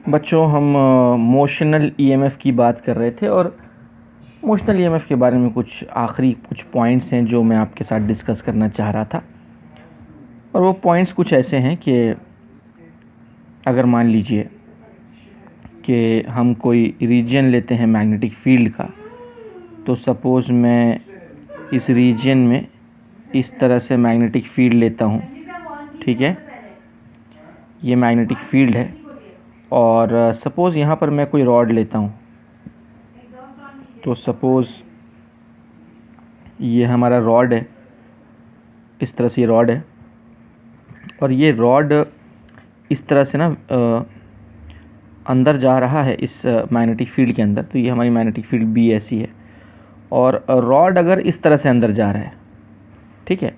बच्चों हम motional EMF की बात कर रहे थे और मोशनल ईएमएफ के बारे में कुछ पॉइंट्स हैं जो मैं आपके साथ डिस्कस करना चाह रहा था। और वो पॉइंट्स कुछ ऐसे हैं कि अगर मान लीजिए कि हम कोई रीजन लेते हैं मैग्नेटिक फील्ड का, तो सपोज़ मैं इस रीजन में इस तरह से मैग्नेटिक फील्ड लेता हूँ, ठीक है। ये मैग्नेटिक फील्ड है और सपोज़ यहाँ पर मैं कोई रॉड लेता हूँ, तो सपोज़ ये हमारा रॉड है, इस तरह से ये रॉड है और ये रॉड इस तरह से ना अंदर जा रहा है इस मैग्नेटिक फील्ड के अंदर। तो ये हमारी मैग्नेटिक फील्ड बी ऐसी है और रॉड अगर इस तरह से अंदर जा रहा है, ठीक है,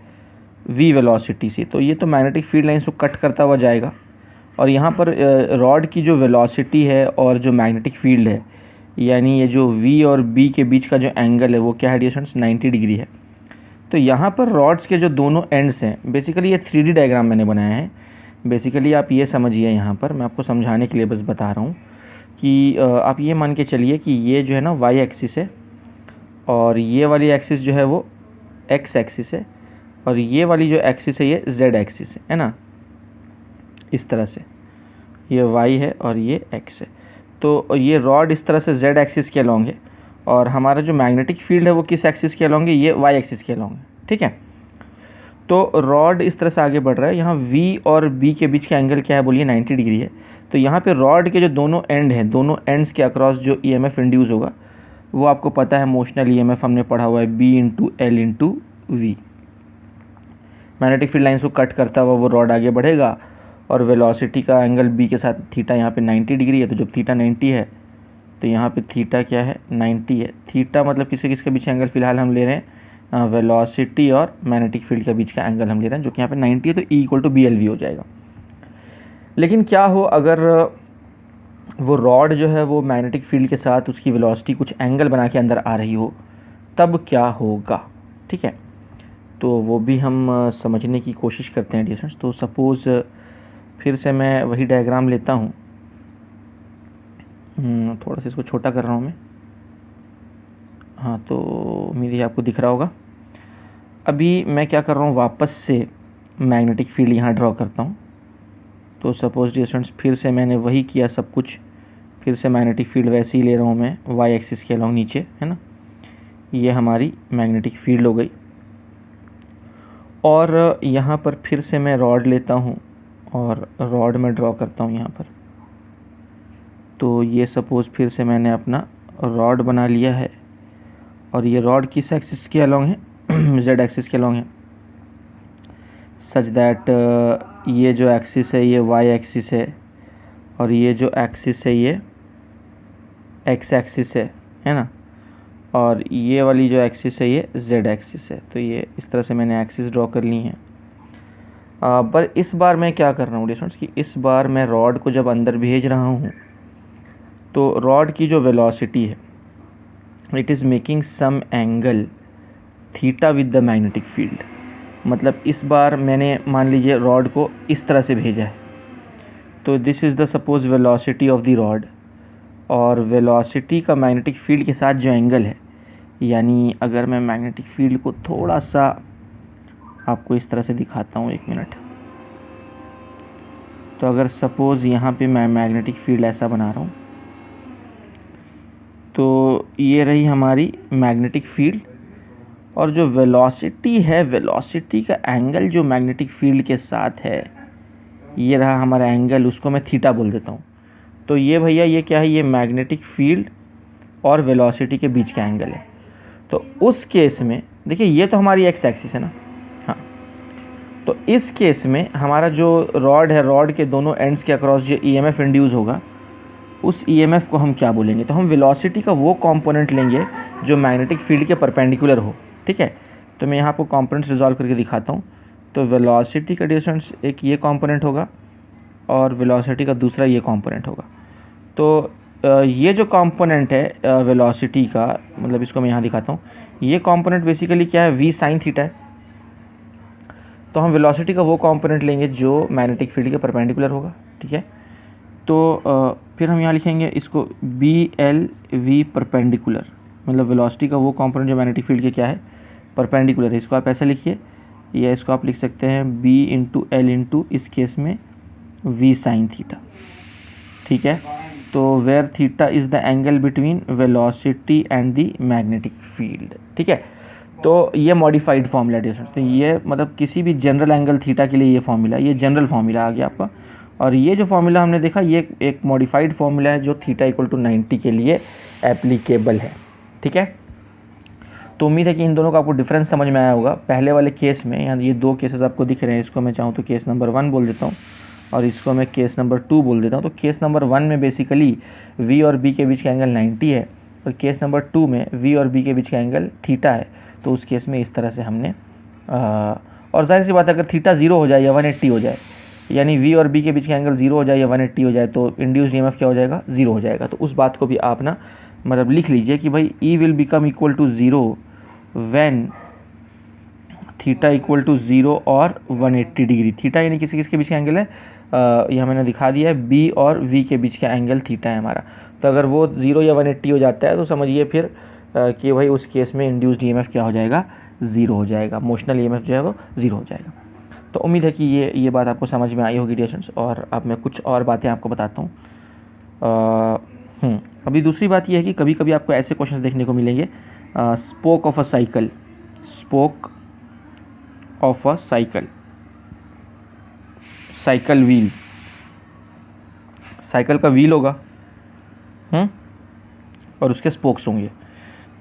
वी वेलोसिटी से, तो ये तो मैग्नेटिक फील्ड लाइन को कट करता हुआ जाएगा। और यहाँ पर रॉड की जो वेलोसिटी है और जो मैग्नेटिक फील्ड है, यानी ये जो v और b के बीच का जो एंगल है वो क्या है डियर स्टूडेंट्स, 90 डिग्री है। तो यहाँ पर रॉड्स के जो दोनों एंड्स हैं, बेसिकली ये 3D डायग्राम मैंने बनाया है। बेसिकली आप ये समझिए, यहाँ पर मैं आपको समझाने के लिए बस बता रहा हूँ कि आप ये मान के चलिए कि ये जो है ना y एक्सिस है और ये वाली एक्सिस जो है वो x एक्सिस है और ये वाली जो एक्सिस है ये z एक्सिस है ना, इस तरह से ये y है और ये x है। तो ये रॉड इस तरह से z एक्सिस के अलॉन्ग है और हमारा जो मैग्नेटिक फील्ड है वो किस एक्सिस के अलॉन्ग है, ये y एक्सिस के अलॉन्ग है, ठीक है। तो रॉड इस तरह से आगे बढ़ रहा है, यहाँ v और b के बीच का एंगल क्या है बोलिए, 90 डिग्री है। तो यहाँ पे रॉड के जो दोनों एंड हैं, दोनों एंड्स के अक्रॉस जो ईएमएफ इंड्यूस होगा वो आपको पता है, मोशनल ईएमएफ हमने पढ़ा हुआ है, b into L into V. Magnetic field lines को कट करता हुआ वो रॉड आगे बढ़ेगा और वेलोसिटी का एंगल b के साथ थीटा यहाँ पे 90 डिग्री है। तो जब थीटा 90 है तो यहाँ पे थीटा क्या है, 90 है। थीटा मतलब किसके बीच एंगल फ़िलहाल हम ले रहे हैं, वेलोसिटी और मैग्नेटिक फील्ड के बीच का एंगल हम ले रहे हैं, जो कि यहाँ पे 90 है। तो E equal to B L V हो जाएगा। लेकिन क्या हो अगर वो रॉड जो है वो मैग्नेटिक फील्ड के साथ उसकी वेलोसिटी कुछ एंगल बना के अंदर आ रही हो, तब क्या होगा, ठीक है। तो वो भी हम समझने की कोशिश करते हैं डियर स्टूडेंट्स। तो सपोज़ फिर से मैं वही डायग्राम लेता हूँ, थोड़ा सा इसको छोटा कर रहा हूँ मैं, हाँ, तो उम्मीद है आपको दिख रहा होगा। अभी मैं क्या कर रहा हूँ, वापस से मैग्नेटिक फील्ड यहाँ ड्रॉ करता हूँ। तो सपोज़ डियर स्टूडेंट्स फिर से मैंने वही किया सब कुछ, फिर से मैग्नेटिक फील्ड वैसे ही ले रहा हूँ मैं, वाई एक्सिस के अलॉन्ग नीचे, है ना। ये हमारी मैग्नेटिक फील्ड हो गई और यहाँ पर फिर से मैं रॉड लेता हूँ और रॉड में ड्रॉ करता हूँ यहाँ पर। तो ये सपोज़ फिर से मैंने अपना रॉड बना लिया है और ये रॉड किस एक्सिस के अलॉन्ग है, z एक्सिस के अलॉन्ग है, सच दैट ये जो एक्सिस है ये y एक्सिस है और ये जो एक्सिस है ये x एक्सिस है ना, और ये वाली जो एक्सिस है ये z एक्सिस है। तो ये इस तरह से मैंने एक्सिस ड्रॉ कर ली हैं। पर इस बार मैं क्या कर रहा हूँ डिस्टेंस कि इस बार मैं रॉड को जब अंदर भेज रहा हूँ तो रॉड की जो वेलोसिटी है, it is making some angle theta with the magnetic field. मतलब इस बार मैंने मान लीजिए रॉड को इस तरह से भेजा है, तो this is the suppose velocity of the rod और वेलोसिटी का मैग्नेटिक फील्ड के साथ जो एंगल है, यानी अगर मैं मैग्नेटिक फील्ड को थोड़ा सा आपको इस तरह से दिखाता हूँ, 1 मिनट। तो अगर सपोज़ यहाँ पे मैं मैग्नेटिक फील्ड ऐसा बना रहा हूँ, तो ये रही हमारी मैग्नेटिक फील्ड और जो वेलोसिटी है, वेलोसिटी का एंगल जो मैग्नेटिक फील्ड के साथ है, ये रहा हमारा एंगल, उसको मैं थीटा बोल देता हूँ। तो ये भैया ये क्या है, ये मैग्नेटिक फील्ड और वेलोसिटी के बीच का एंगल है। तो उस केस में देखिए ये तो हमारी एक्स एक्सिस है ना, हाँ। तो इस केस में हमारा जो रॉड है, रॉड के दोनों एंड्स के अक्रॉस जो ईएमएफ इंड्यूस होगा, उस ईएमएफ को हम क्या बोलेंगे, तो हम वेलोसिटी का वो कंपोनेंट लेंगे जो मैग्नेटिक फील्ड के परपेंडिकुलर हो, ठीक है। तो मैं यहाँ आपको कंपोनेंट्स रिजॉल्व करके दिखाता हूँ। तो वेलोसिटी का डिस्टेंस एक ये कंपोनेंट होगा और वेलोसिटी का दूसरा ये कंपोनेंट होगा। तो ये जो कंपोनेंट है वेलोसिटी का, मतलब इसको मैं यहाँ दिखाता हूँ, ये कंपोनेंट बेसिकली क्या है, v sin थीटा है। तो हम वेलोसिटी का वो कंपोनेंट लेंगे जो मैग्नेटिक फील्ड के परपेंडिकुलर होगा, ठीक है। तो फिर हम यहाँ लिखेंगे इसको बी एल वी परपेंडिकुलर, मतलब वेलोसिटी का वो कंपोनेंट जो मैग्नेटिक फील्ड के क्या है, परपेंडिकुलर है। इसको आप ऐसे लिखिए, या इसको आप लिख सकते हैं बी इंटू एल इंटू इस केस में वी साइन थीटा, ठीक है। तो where theta is the angle between velocity and the magnetic field, ठीक है। तो ये मॉडिफाइड फॉर्मूला है, ये मतलब किसी भी जनरल एंगल थीटा के लिए ये फॉर्मूला, ये जनरल फॉर्मूला आ गया आपका। और ये जो फॉर्मूला हमने देखा ये एक मॉडिफाइड फॉर्मूला है जो थीटा इक्वल टू 90 के लिए एप्लीकेबल है, ठीक है। तो उम्मीद है कि इन दोनों का आपको डिफरेंस समझ में आया होगा। पहले वाले केस में, यहाँ ये दो केसेस आपको दिख रहे हैं, इसको मैं चाहूँ तो केस नंबर 1 बोल देता हूँ और इसको मैं केस नंबर 2 बोल देता हूँ। तो केस नंबर 1 में बेसिकली वी और बी के बीच का एंगल 90 है, और केस नंबर 2 में वी और बी के बीच का एंगल थीटा है। तो उस केस में इस तरह से हमने और जाहिर सी बात है अगर थीटा 0 हो जाए या 180 हो जाए, यानी वी और बी के बीच का एंगल 0 हो जाए या 180 हो जाए, तो इंड्यूस्ड ईएमएफ क्या हो जाएगा, 0 हो जाएगा। तो उस बात को भी आप ना मतलब लिख लीजिए कि भाई E will become equal to 0 when theta equal to 0 और 180 डिग्री। थीटा यानी किसी किसके बीच का एंगल है, यह मैंने दिखा दिया है, बी और वी के बीच का एंगल थीटा है हमारा। तो अगर वो 0 या 180 हो जाता है तो समझिए फिर कि भाई उस केस में इंड्यूस्ड ईएमएफ क्या हो जाएगा, 0 हो जाएगा, मोशनल ईएमएफ जो है वो 0 हो जाएगा। तो उम्मीद है कि ये बात आपको समझ में आई होगी डियर स्टूडेंट्स। और अब मैं कुछ और बातें आपको बताता हूँ। अभी दूसरी बात ये है कि कभी कभी आपको ऐसे क्वेश्चंस देखने को मिलेंगे, spoke of a cycle, spoke of a cycle, cycle wheel, cycle का व्हील होगा और उसके स्पोक्स होंगे।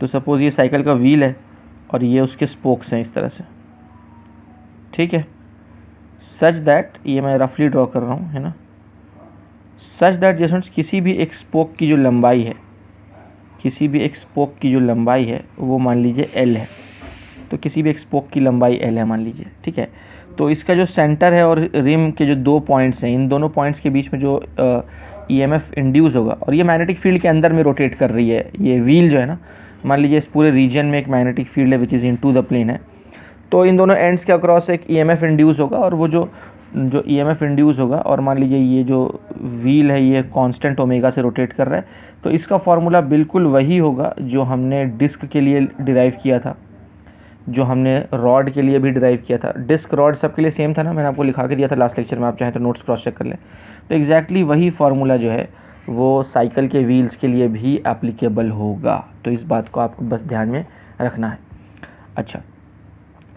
तो सपोज ये साइकिल का व्हील है और ये उसके स्पोक्स हैं इस तरह से, ठीक है। सच दैट, ये मैं रफली ड्रॉ कर रहा हूँ, है ना, सच दैट जैसे किसी भी एक स्पोक की जो लंबाई है, किसी भी एक स्पोक की जो लंबाई है वो मान लीजिए एल है। तो किसी भी एक स्पोक की लंबाई एल है मान लीजिए, ठीक है। तो इसका जो सेंटर है और रिम के जो 2 पॉइंट्स हैं, इन दोनों पॉइंट्स के बीच में जो ईएमएफ इंड्यूस होगा, और ये मैग्नेटिक फील्ड के अंदर में रोटेट कर रही है ये व्हील जो है ना, मान लीजिए इस पूरे रीजन में एक मैग्नेटिक फील्ड है which is into the plane है। तो इन दोनों एंड्स के अक्रॉस एक ईएमएफ इंड्यूस होगा, और वो जो ईएमएफ इंड्यूस होगा, और मान लीजिए ये जो व्हील है ये कांस्टेंट ओमेगा से रोटेट कर रहा है, तो इसका फॉर्मूला बिल्कुल वही होगा जो हमने डिस्क के लिए डिराइव किया था, जो हमने रॉड के लिए भी डिराइव किया था। डिस्क रॉड सबके लिए सेम था ना, मैंने आपको लिखा के दिया था लास्ट लेक्चर में, आप चाहें तो नोट्स क्रॉस चेक कर लें। तो एग्जैक्टली वही फार्मूला जो है वो साइकिल के व्हील्स के लिए भी एप्लीकेबल होगा। तो इस बात को आपको बस ध्यान में रखना है। अच्छा,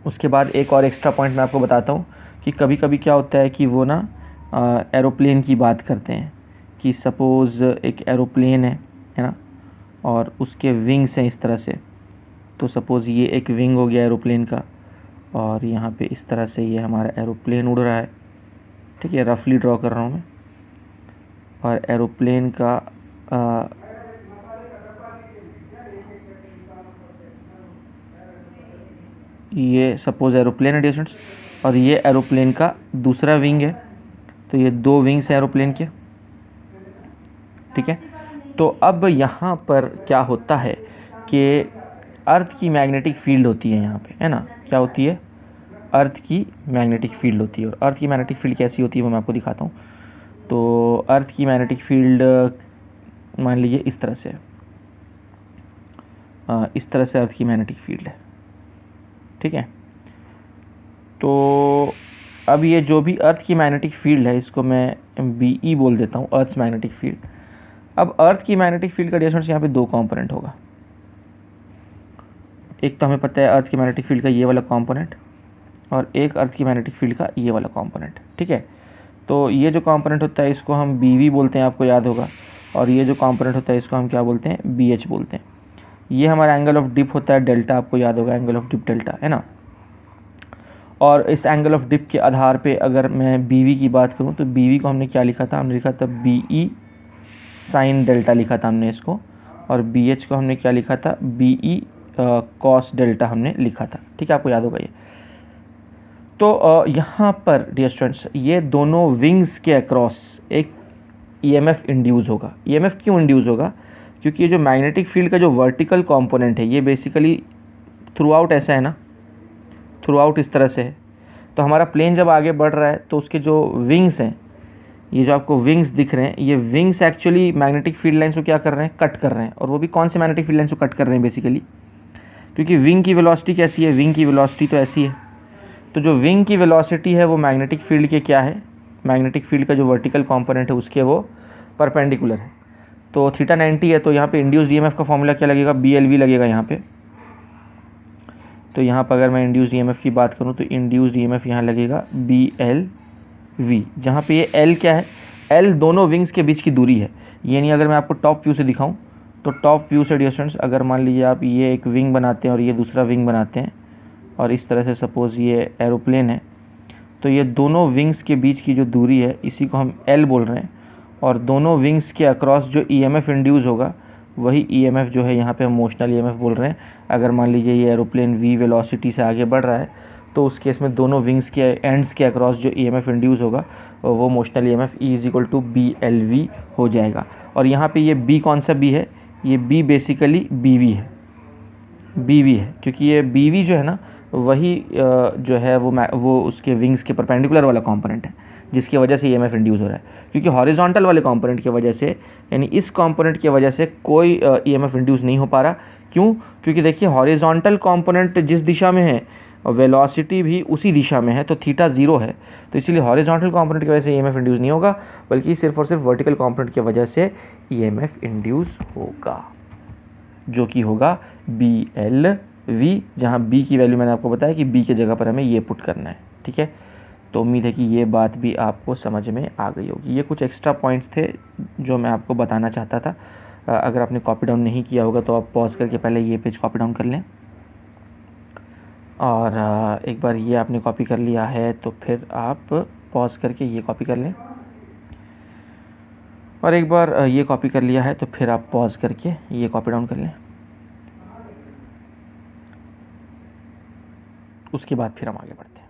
उसके बाद एक और एक्स्ट्रा पॉइंट मैं आपको बताता हूँ कि कभी कभी क्या होता है कि वो ना एरोप्लेन की बात करते हैं कि सपोज़ एक एरोप्लेन है ना, और उसके विंग्स हैं इस तरह से। तो सपोज़ ये एक विंग हो गया एरोप्लेन का, और यहाँ पे इस तरह से ये हमारा एरोप्लेन उड़ रहा है, ठीक है, रफली ड्रॉ कर रहा हूँ मैं। और एरोप्लेन का ये सपोज़ एरोप्लेन है डियर स्टूडेंट्स, और ये एरोप्लेन का दूसरा विंग है। तो ये 2 विंग्स हैं एरोप्लेन के, ठीक है। तो अब यहाँ पर क्या होता है कि अर्थ की मैग्नेटिक फील्ड होती है यहाँ पे, है ना, क्या होती है, अर्थ की मैग्नेटिक फील्ड होती है। और अर्थ की मैग्नेटिक फील्ड कैसी होती है वो मैं आपको दिखाता हूँ। तो अर्थ की मैग्नेटिक फील्ड मान लीजिए इस तरह से, इस तरह से अर्थ की मैग्नेटिक फील्ड है, ठीक है। तो अब ये जो भी अर्थ की मैग्नेटिक फील्ड है इसको मैं BE बोल देता हूँ, अर्थ्स मैग्नेटिक फील्ड। अब अर्थ की मैग्नेटिक फील्ड का डिस्टेंस यहाँ पे 2 कंपोनेंट होगा। एक तो हमें पता है अर्थ की मैग्नेटिक फील्ड का ये वाला कंपोनेंट, और एक अर्थ की मैग्नेटिक फील्ड का ये वाला कंपोनेंट, ठीक है। तो ये जो कंपोनेंट होता है इसको हम BV बोलते हैं, आपको याद होगा, और ये जो कंपोनेंट होता है इसको हम क्या बोलते हैं, BH बोलते हैं। ये हमारा एंगल ऑफ डिप होता है डेल्टा, आपको याद होगा एंगल ऑफ डिप डेल्टा, है ना। और इस एंगल ऑफ डिप के आधार पे अगर मैं BV की बात करूं तो BV को हमने क्या लिखा था, हमने लिखा था BE साइन डेल्टा लिखा था हमने इसको, और BH को हमने क्या लिखा था, BE कॉस डेल्टा हमने लिखा था, ठीक है, आपको याद होगा ये। तो यहाँ पर डियर स्टूडेंट्स ये दोनों विंग्स के अक्रॉस एक EMF इंड्यूस होगा। EMF क्यों इंड्यूस होगा, क्योंकि ये जो मैग्नेटिक फील्ड का जो वर्टिकल कंपोनेंट है ये बेसिकली थ्रू आउट ऐसा है ना, थ्रू आउट इस तरह से है। तो हमारा प्लेन जब आगे बढ़ रहा है तो उसके जो विंग्स हैं ये जो आपको विंग्स दिख रहे हैं, ये wings actually magnetic field lines को क्या कर रहे हैं, कट कर रहे हैं। और वो भी कौन से मैग्नेटिक फील्ड लाइन्स को कट कर रहे हैं बेसिकली, क्योंकि विंग की वेलोसिटी कैसी है, विंग की वेलोसिटी तो ऐसी है। तो जो विंग की वेलोसिटी है वो मैग्नेटिक फील्ड के क्या है, मैग्नेटिक फील्ड का जो वर्टिकल कंपोनेंट है उसके वो परपेंडिकुलर है। तो थीटा 90 है, तो यहाँ पे इंड्यूस्ड ईएमएफ का फॉर्मूला क्या लगेगा, BLV लगेगा यहाँ पे। तो यहाँ पर अगर मैं इंड्यूस्ड ईएमएफ की बात करूँ तो इंड्यूस्ड ईएमएफ यहाँ लगेगा BLV, जहाँ पे ये L क्या है, L दोनों विंग्स के बीच की दूरी है। यानी अगर मैं आपको टॉप व्यू से दिखाऊं तो टॉप व्यू से डियर स्टूडेंट्स, अगर मान लीजिए आप ये एक विंग बनाते हैं और ये दूसरा विंग बनाते हैं और इस तरह से सपोज़ ये एरोप्लेन है, तो ये दोनों विंग्स के बीच की जो दूरी है इसी को हम L बोल रहे हैं। और दोनों विंग्स के अक्रॉस जो EMF इंड्यूस होगा वही EMF जो है यहाँ पे हम मोशनल EMF बोल रहे हैं। अगर मान लीजिए ये एरोप्लेन v वेलोसिटी से आगे बढ़ रहा है तो उस केस में दोनों विंग्स के एंड्स के अक्रॉस जो EMF इंड्यूस होगा वो मोशनल EMF E=BLV हो जाएगा। और यहाँ पे ये B कौन सा B है, ये B बेसिकली BV है, BV है, क्योंकि ये BV जो है ना वही जो है वो उसके विंग्स के परपेंडिकुलर वाला कंपोनेंट है जिसकी वजह से EMF इंड्यूस हो रहा है। क्योंकि हॉरिजॉन्टल वाले कंपोनेंट की वजह से, यानी इस कंपोनेंट की वजह से कोई EMF इंड्यूस नहीं हो पा रहा। क्यों, क्योंकि देखिए हॉरिजॉन्टल कंपोनेंट जिस दिशा में है वेलोसिटी भी उसी दिशा में है, तो थीटा 0 है, तो इसीलिए हॉरिजॉन्टल कंपोनेंट की वजह से EMF इंड्यूस नहीं होगा, बल्कि सिर्फ और सिर्फ वर्टिकल कंपोनेंट की वजह से EMF इंड्यूस होगा, जो कि होगा BLV, जहाँ B की वैल्यू मैंने आपको बताया कि B की जगह पर हमें ये पुट करना है। ठीक है, तो उम्मीद है कि ये बात भी आपको समझ में आ गई होगी। ये कुछ एक्स्ट्रा पॉइंट्स थे जो मैं आपको बताना चाहता था। अगर आपने कॉपी डाउन नहीं किया होगा तो आप पॉज करके पहले ये पेज कॉपी डाउन कर लें, और एक बार ये आपने कॉपी कर लिया है तो फिर आप पॉज करके ये कॉपी कर लें, और एक बार ये कॉपी कर लिया है तो फिर आप पॉज करके ये कॉपी डाउन कर लें। उसके बाद फिर हम आगे बढ़ते हैं।